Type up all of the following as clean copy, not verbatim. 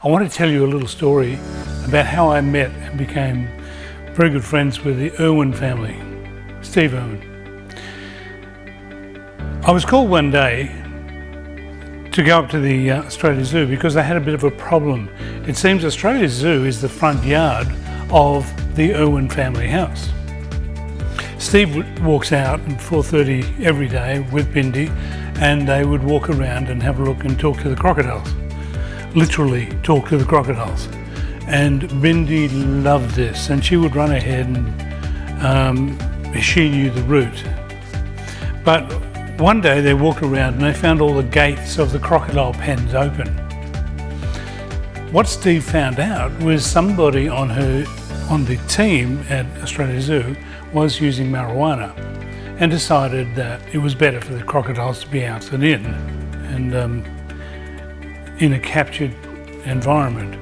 I want to tell you a little story about how I met and became very good friends with the Irvin family, Steve Irvin. I was called one day to go up to the Australia Zoo because they had a bit of a problem. It seems Australia Zoo is the front yard of the Irvin family house. Steve walks out at 4:30 every day with Bindi, and they would walk around and have a look and talk to the crocodiles. Literally talk to the crocodiles. And Bindi loved this, and she would run ahead and she knew the route. But one day they walked around and they found all the gates of the crocodile pens open. What Steve found out was somebody on the team at Australia Zoo was using marijuana, and decided that it was better for the crocodiles to be out than in a captured environment.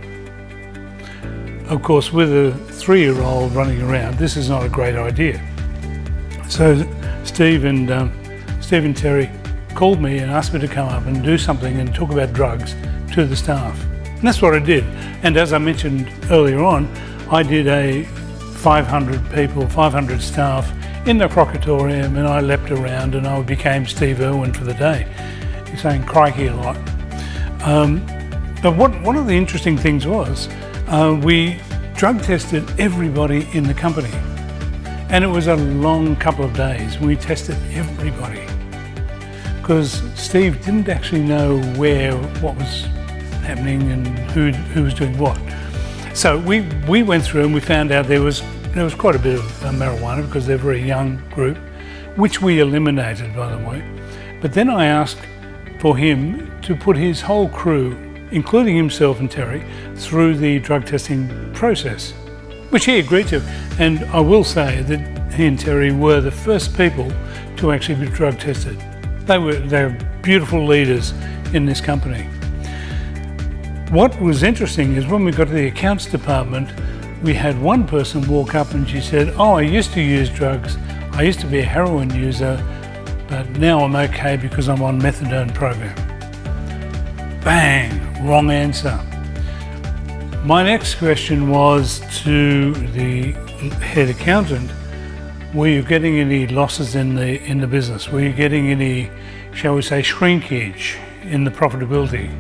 Of course, with a 3-year-old running around, this is not a great idea. So Steve and Terry called me and asked me to come up and do something and talk about drugs to the staff. And that's what I did. And as I mentioned earlier on, I did a 500 staff in the crocatorium, and I leapt around and I became Steve Irvin for the day. You're saying crikey a lot. But one of the interesting things was we drug tested everybody in the company. And it was a long couple of days. We tested everybody because Steve didn't actually know what was happening and who was doing what. So we went through and we found out there was quite a bit of marijuana because they're a very young group, which we eliminated, by the way. But then I asked for him to put his whole crew, including himself and Terry, through the drug testing process, which he agreed to. And I will say that he and Terry were the first people to actually be drug tested. They're beautiful leaders in this company. What was interesting is when we got to the accounts department, we had one person walk up and she said, "Oh, I used to use drugs. I used to be a heroin user, but now I'm okay because I'm on methadone program." Bang, wrong answer. My next question was to the head accountant, were you getting any losses in the business? Were you getting any, shall we say, shrinkage in the profitability?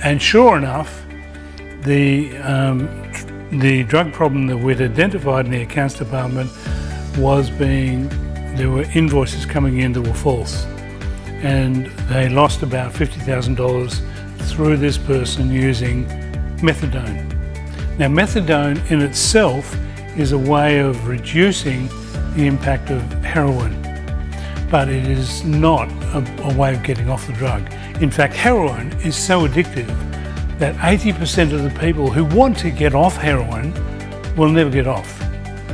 And sure enough, the drug problem that we'd identified in the accounts department was there were invoices coming in that were false. And they lost about $50,000 through this person using methadone. Now, methadone in itself is a way of reducing the impact of heroin, but it is not a way of getting off the drug. In fact, heroin is so addictive that 80% of the people who want to get off heroin will never get off.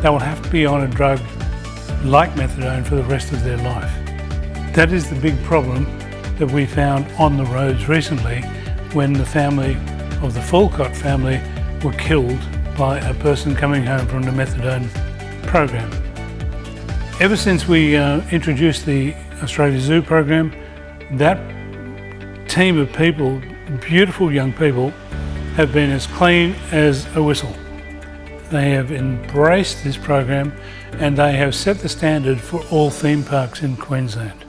They will have to be on a drug like methadone for the rest of their life. That is the big problem that we found on the roads recently when the family of the Falcott family were killed by a person coming home from the methadone program. Ever since we introduced the Australia Zoo program, that team of people, beautiful young people, have been as clean as a whistle. They have embraced this program and they have set the standard for all theme parks in Queensland.